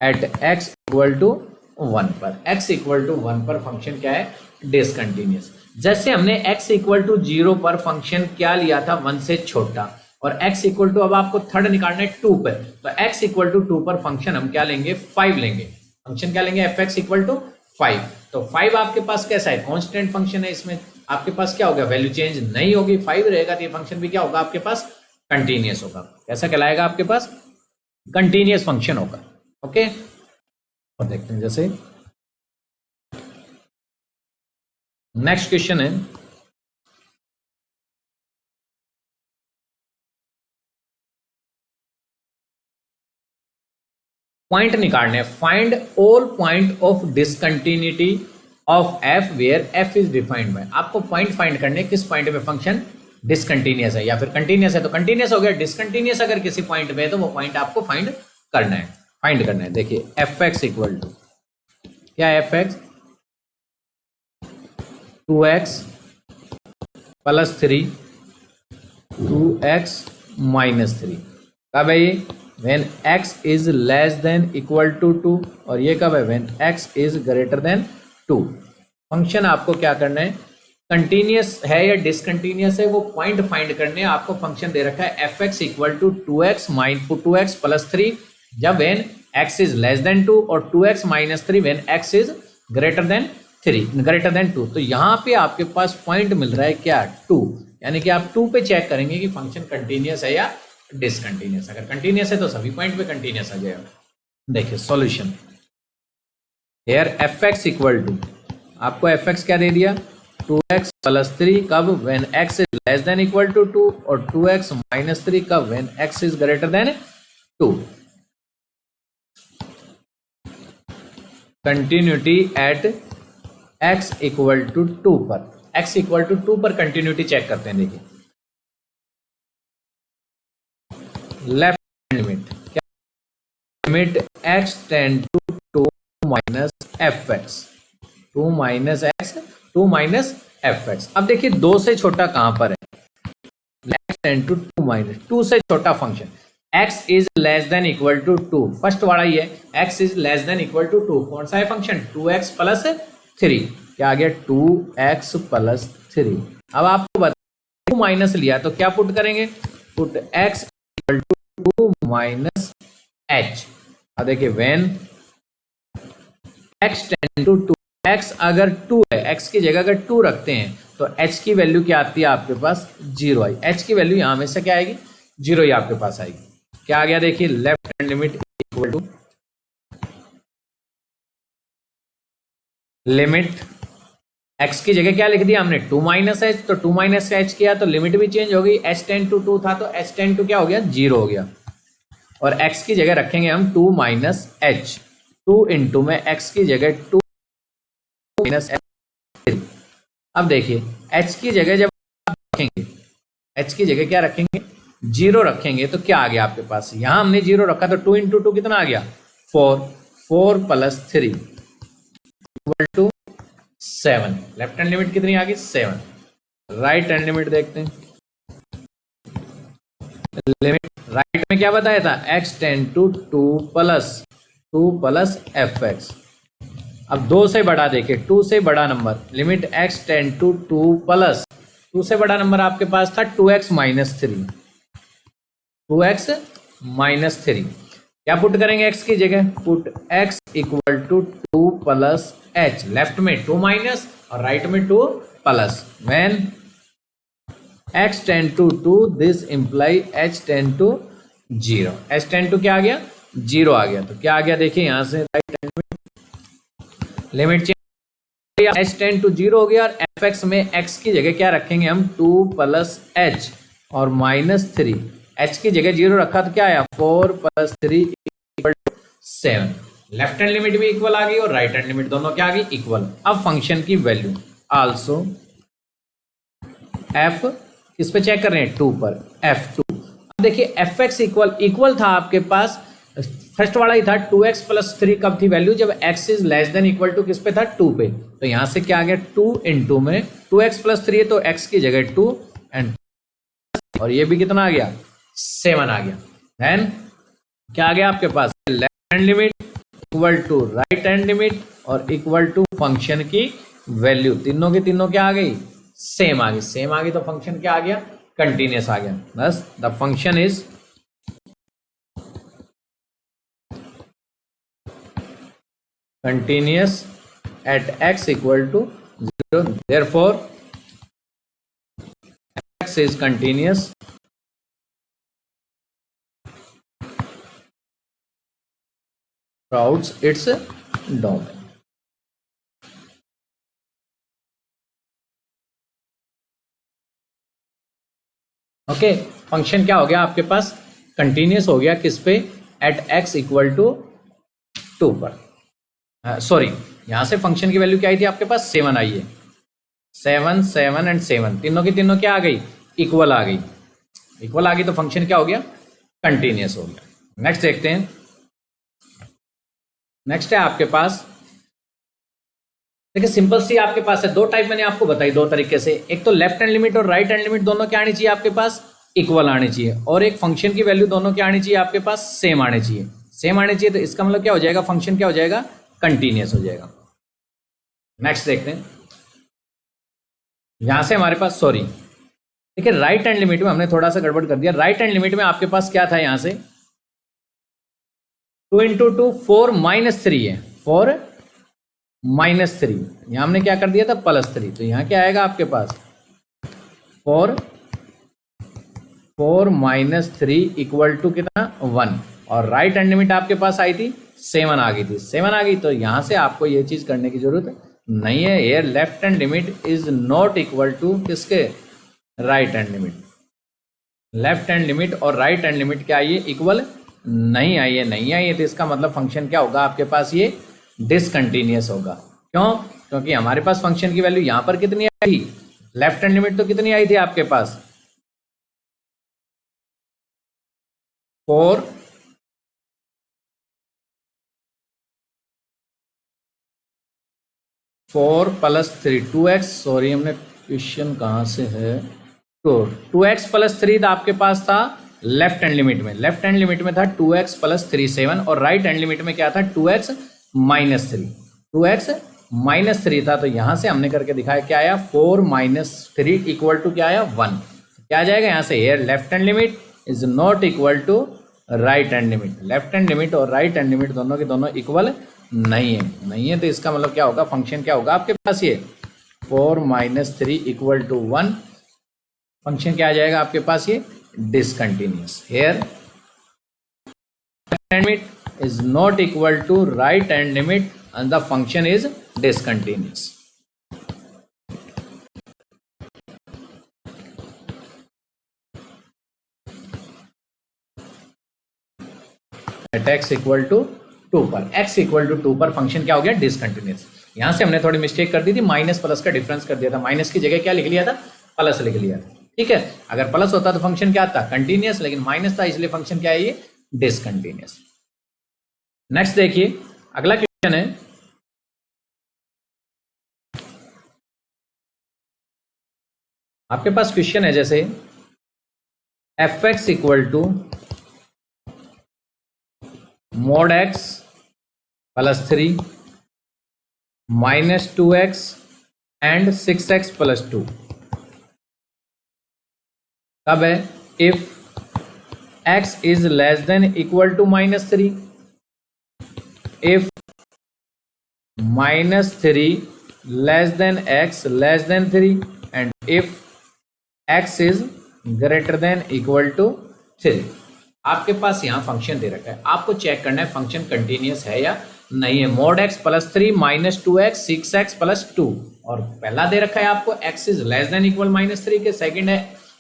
at x equal to 1 पर। x इक्वल टू 1 पर फंक्शन क्या है, डिसकंटिन्यूअस। जैसे हमने x इक्वल टू 0 पर फंक्शन क्या लिया था, 1 से छोटा, और x इक्वल टू, अब आपको थर्ड निकालना है 2 पर, तो x इक्वल टू 2 पर फंक्शन हम क्या लेंगे, 5 लेंगे। फंक्शन क्या लेंगे, एफ एक्स इक्वल टू 5। तो 5 आपके पास कैसा है, कांस्टेंट फंक्शन है, इसमें आपके पास क्या होगा, वैल्यू चेंज नहीं होगी, 5 रहेगा, तो ये फंक्शन भी क्या होगा आपके पास, कंटिन्यूअस होगा। कैसा कहलाएगा आपके पास, कंटिन्यूअस फंक्शन होगा। ओके, और देखते हैं जैसे नेक्स्ट क्वेश्चन है, पॉइंट निकालने, find all point of discontinuity of f where f is defined by. आपको पॉइंट फाइंड करने, किस पॉइंट पे फंक्शन डिसकंटिन्यूअस है या फिर कंटिन्यूअस है, तो कंटिन्यूअस हो गया। डिसकंटिन्यूअस अगर किसी पॉइंट पे है तो वो पॉइंट आपको फाइंड करना है, फाइंड करना है। देखिए एफ एक्स इक्वल टू क्या है, f x 2x plus 3 2x minus 3, कब है ये, when x is less than equal to 2, और ये कब है, when x is greater than 2। Function आपको क्या करना है, कंटिन्यूअस है या डिसकंटिन्यूअस है, वो पॉइंट फाइंड करने। आपको फंक्शन दे रखा है f x equal to 2x plus 3, जब when x is less than 2, और 2x minus 3 when x is greater than 2। तो यहाँ पे आपके पास पॉइंट मिल रहा है क्या, 2, यानी कि आप 2 पे चेक करेंगे कि फंक्शन कंटिन्यूअस है या डिसकंटिन्यूअस। अगर कंटिन्यूअस है तो सभी पॉइंट पे कंटिन्यूअस आ जाएगा। देखिए solution, here f x equal to, आपको एफ एक्स क्या दे दिया, 2x प्लस 3, कब, when x is less than equal to 2, और 2x माइनस 3 कब, when x is greater than 2। Continuity at x equal to 2 पर, x इक्वल टू 2 पर continuity check करते हैं। देखिए लेफ्ट लिमिट क्या, limit x tend to 2 minus f x, 2 minus x, 2 minus f x. अब देखिए 2 से छोटा कहां पर है, x टेंड टू 2 माइनस 2 से छोटा function, x is less than equal to 2, first वाला ही है, x is less than equal to 2, कौन सा है फंक्शन, 2x प्लस 3, क्या आ गया, 2x प्लस 3। अब आपको बता 2 माइनस लिया तो क्या पुट करेंगे, put x equal to 2 minus h। अब देखिए when x tend to 2, x अगर 2 है, x की जगह अगर 2 रखते हैं तो h की वैल्यू क्या आती है आपके पास, 0 आई। h की वैल्यू यहां में से क्या आएगी, 0 ही आपके पास आएगी। क्या आ गया, देखिए left hand limit equal to limit, x की जगह क्या लिख दिया हमने, 2 माइनस एच, तो 2 माइनस एच किया तो लिमिट भी चेंज हो गई, h टेंड टू 2 था तो h टेंड टू क्या हो गया, 0 हो गया, और x की जगह रखेंगे हम 2 माइनस एच, 2 इंटू में x की जगह 2 माइनस एच। अब देखिए h की जगह जब रखेंगे, h की जगह क्या रखेंगे, 0 रखेंगे तो क्या आ गया आपके पास, यहां हमने 0 रखा तो 2 इंटू 2 कितना आ गया, 4, 4 plus 3 equal to 7। Left hand limit कितनी आ गई, 7। राइट हैंड लिमिट देखते हैं, लिमिट राइट में क्या बताया था, x tend to 2 plus f x. अब 2 से बड़ा देखिए, 2 से बड़ा number, limit x tend to 2 plus 2 से बड़ा नंबर आपके पास था 2x माइनस 3, 2x माइनस 3। क्या पुट करेंगे x की जगह, put x equal to 2 plus h, left में 2 माइनस और राइट में 2 plus, when x tend to 2 this imply h tend to 0, h tend to क्या आ गया, 0 आ गया, तो क्या आ गया देखिए यहां से राइट हैंड में limit change, h tend to 0 हो गया, और एफ एक्स में x की जगह क्या रखेंगे हम, 2 प्लस h और माइनस 3, h की जगह 0 रखा तो क्या आया, 4 plus 3 equal to 7। Left hand limit भी इक्वल आ गई और राइट हैंड लिमिट दोनों क्या आ गई, इक्वल। अब फंक्शन की वैल्यू आल्सो एफ किस पे चेक कर रहे हैं, 2 पर, F2। अब देखिए एफ एक्स इक्वल था आपके पास, फर्स्ट वाला ही था 2x + 3 कब थी वैल्यू, जब x is less than equal to किस पे था, 2 पे। तो यहां से क्या आ गया, 2 × में 2x + 3 है तो x की जगह 2 एंड और ये भी कितना आ गया, 7 आ गया। देन क्या आ गया आपके पास, left hand limit equal to right hand limit और इक्वल टू फंक्शन की वैल्यू, तीनों की तीनों क्या आ गई, सेम आ गई। सेम आ गई तो फंक्शन क्या आ गया, कंटिन्यूस आ गया। बस the function is continuous at x equal to 0, therefore x is continuous throughout its domain। Okay, function क्या हो गया आपके पास, कंटिन्यूस हो गया किस पे, एट x इक्वल टू 2 पर। सॉरी, यहां से फंक्शन की वैल्यू क्या आई थी आपके पास, 7 आई है। 7 7 एंड 7 तीनों की तीनों क्या आ गई, इक्वल आ गई। इक्वल आ गई तो फंक्शन क्या हो गया, कंटिन्यूस हो गया। नेक्स्ट देखते हैं। नेक्स्ट है आपके पास, देखिए सिंपल सी आपके पास है, दो टाइप मैंने आपको बताई दो तरीके से। एक तो लेफ्ट हैंड लिमिट और राइट हैंड लिमिट दोनों क्या आनी चाहिए आपके पास, इक्वल आनी चाहिए, और एक फंक्शन की वैल्यू दोनों क्या आनी चाहिए आपके पास, सेम आनी चाहिए। सेम आनी चाहिए तो इसका मतलब क्या हो जाएगा, फंक्शन क्या हो जाएगा, कंटिन्यूस हो जाएगा। नेक्स्ट देखते हैं। यहां से हमारे पास, सॉरी देखिए राइट हैंड लिमिट में हमने थोड़ा सा गड़बड़ कर दिया। राइट हैंड लिमिट में आपके पास क्या था, यहां से 2 × 2 4 - 3 है, 4 - 3, यहां हमने क्या कर दिया था, +3। तो यहां क्या आएगा आपके पास, 4 - 3 इक्वल टू कितना, 1। और राइट हैंड लिमिट आपके पास आई थी 7 आ गई थी, 7 आ गई। तो यहां से आपको ये चीज करने की जरूरत नहीं है। ये left hand limit is not equal to किसके, right hand limit. Left hand limit और राइट हैंड लिमिट क्या आई है, इक्वल नहीं आई है। नहीं आई है तो इसका मतलब फंक्शन क्या होगा आपके पास, ये डिसकंटिन्यूस होगा। क्यों, क्योंकि हमारे पास फंक्शन की वैल्यू यहां पर कितनी आई थी, लेफ्ट हैंड लिमिट तो कितनी आई थी आपके पास, 4 + 3 2x, सॉरी हमने क्वेश्चन कहां से है, तो 2x + 3 था आपके पास था लेफ्ट हैंड लिमिट में। लेफ्ट हैंड लिमिट में था 2x + 3 7 और राइट हैंड लिमिट में क्या था, 2x - 3 2x - 3 था। तो यहां से हमने करके दिखाया क्या आया, 4 - 3 इक्वल टू क्या आया, 1। क्या आ जाएगा यहां से, here left hand limit is not equal to right hand limit. Left hand limit और राइट हैंड लिमिट दोनों के दोनों इक्वल नहीं है तो इसका मतलब क्या होगा, फंक्शन क्या होगा आपके पास, ये 4 - 3 इक्वल टू 1। फंक्शन क्या आ जाएगा आपके पास, ये discontinuous. Here left hand limit is not equal to right hand limit and the function is discontinuous. At x equal to 2 पर, x इक्वल टू 2 पर फंक्शन क्या हो गया, डिसकंटिन्यूस। यहां से हमने थोड़ी मिस्टेक कर दी थी, माइनस प्लस का डिफरेंस कर दिया था, माइनस की जगह क्या लिख लिया था, प्लस लिख लिया था। ठीक है, अगर प्लस होता तो फंक्शन क्या था, कंटिन्यूस, लेकिन माइनस था इसलिए फंक्शन क्या है, ये डिसकंटिन्यूस। नेक्स्ट देखिए, अगला क्वेश्चन है, आपके पास क्वेश्चन है जैसे f(x) equal to mod x + 3 - 2x and 6x + 2 कब है, if x is less than equal to -3, if -3 less than x less than 3 and if x is greater than equal to 3। आपके पास यहाँ function दे रखा है, आपको चेक करना है फंक्शन कंटिन्यूस है या नहीं है। mod x + 3 - 2x 6x + 2, और पहला दे रखा है आपको x is less than equal -3 के, सेकंड है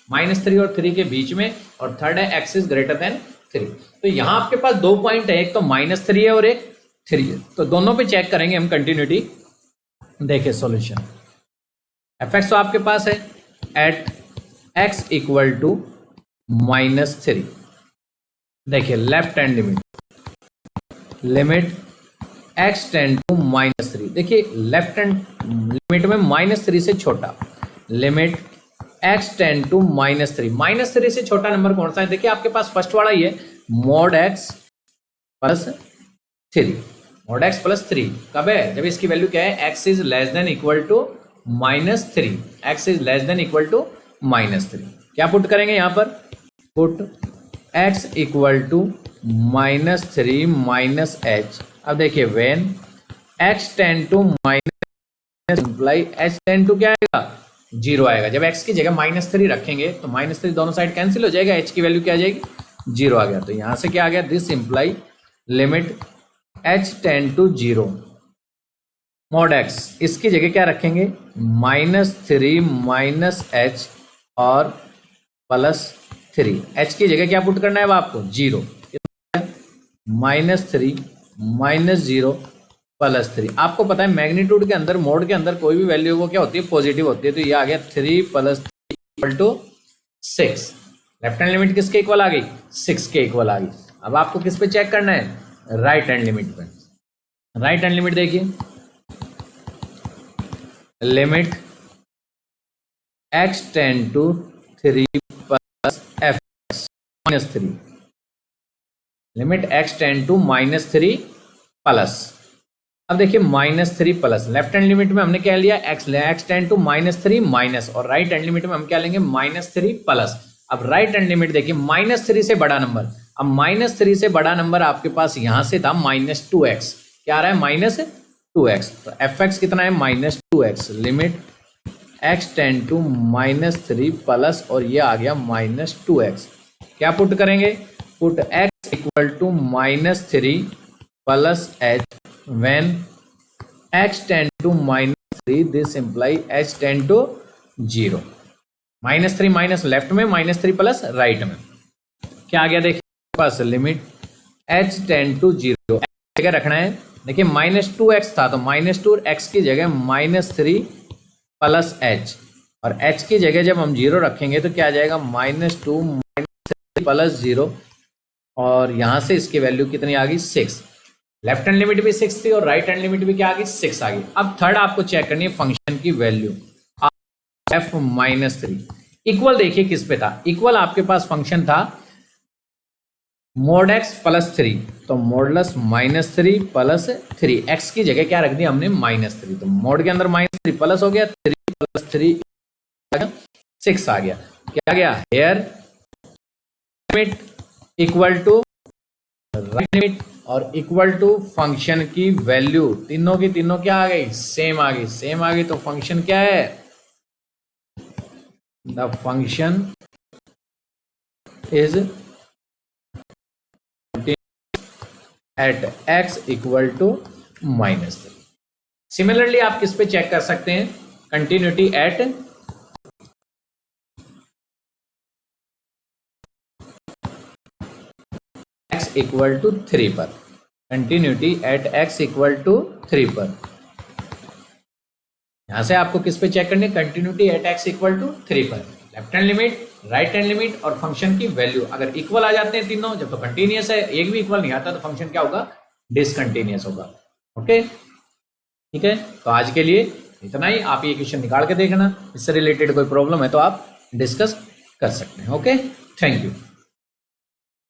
-3 और 3 के बीच में, और थर्ड है x इज ग्रेटर देन 3। तो यहाँ आपके पास 2 पॉइंट है, एक तो -3 है और एक 3 है, तो दोनों पे चेक करेंगे हम कंटिन्यूटी। देखिए सॉल्यूशन, fx तो आपके पास है एट x इक्वल टू -3। देखिए left hand limit x tend to -3। देखिए लेफ्ट हैंड लिमिट में -3 से छोटा, लिमिट x टेंड टू -3। -3 से छोटा नंबर कौन सा है? देखिए आपके पास फर्स्ट वाला ही है, mod x plus 3। mod x plus 3 कब है? जब इसकी वैल्यू क्या है, x is less than equal to -3। x is less than equal to -3। क्या पुट करेंगे यहाँ पर? Put x equal to -3 minus h। अब देखिए when x tend to minus imply h tend to क्या आएगा? 0 आएगा। जब x की जगह -3 रखेंगे तो -3 दोनों साइड कैंसिल हो जाएगा, h की वैल्यू क्या आ जाएगी? 0 आ गया। तो यहां से क्या आ गया? This imply limit h tend to 0 mod x, इसकी जगह क्या रखेंगे? -3 माइनस h और +3। h की जगह क्या पुट करना है अब आपको? 0। -3 -0 +3। आपको पता है मैग्नीट्यूड के अंदर, मोड के अंदर कोई भी वैल्यू वो क्या होती है? पॉजिटिव होती है। तो ये आ गया 3 + 3 equal to 6। Left hand limit किसके इक्वल आ गई? 6 के इक्वल आ गई। अब आपको किस पे चेक करना है? राइट हैंड लिमिट पे। राइट हैंड लिमिट देखिए, limit x tend to 3 plus f -3। Limit x tend to -3 plus, अब देखिए -3 प्लस। लेफ्ट हैंड लिमिट में हमने क्या लिया? x टेंड टू -3 माइनस, और राइट हैंड लिमिट में हम क्या लेंगे? -3 प्लस। अब राइट हैंड लिमिट देखिए, -3 से बड़ा नंबर। अब -3 से बड़ा नंबर आपके पास यहां से था -2x। क्या आ रहा है? -2x। तो fx कितना है? -2x। Limit x tend to -3 plus, और ये आ गया -2x। क्या पुट करेंगे? Put x equal to -3 plus h when x tend to -3, this imply h tend to 0। -3 minus left में, -3 प्लस राइट में, क्या आ गया? देखिए पास लिमिट h टेंड टू 0 जगह रखना है। देखिए -2x था तो -2 x की जगह -3 प्लस h, और h की जगह जब हम 0 रखेंगे तो क्या आ जाएगा? -2 -3 प्लस 0, और यहां से इसकी वैल्यू कितनी आ गई? 6। लेफ्ट हैंड लिमिट भी 6 थी और राइट हैंड लिमिट भी क्या आ गई? 6 आ गई। अब थर्ड आपको चेक करनी है फंक्शन की वैल्यू f -3। इक्वल देखिए किस पे था? इक्वल आपके पास फंक्शन था mod x प्लस 3, तो मॉडुलस -3 प्लस 3। x की जगह क्या रख दी हमने? -3। तो मोड के अंदर -3 प्लस हो गया, 3 प्लस 3 6 आ गया। क्या आ गया? Here limit equal to right limit और इक्वल टू फंक्शन की वैल्यू, तीनों की तीनों क्या आ गई? सेम आ गई। सेम आ गई तो फंक्शन क्या है? The function is at x equal to -3। Similarly आप किस पे चेक कर सकते हैं? Continuity at x equal to 3 पर। Continuity at x equal to 3 पर। यहां से आपको किस पे चेक करनी है? Continuity at x equal to 3 पर। Left hand limit, right hand limit और फंक्शन की वैल्यू अगर इक्वल आ जाते हैं तीनों, जब तो कंटिन्यूअस है, एक भी इक्वल नहीं आता तो फंक्शन क्या होगा? डिसकंटिन्यूअस होगा। ओके, ठीक है। तो आज के लिए इतना ही। आप ये क्वेश्चन निकाल के देखना, इससे रिलेटेड कोई प्रॉब्लम है तो आप डिस्कस कर सकते हैं। Okay, thank you.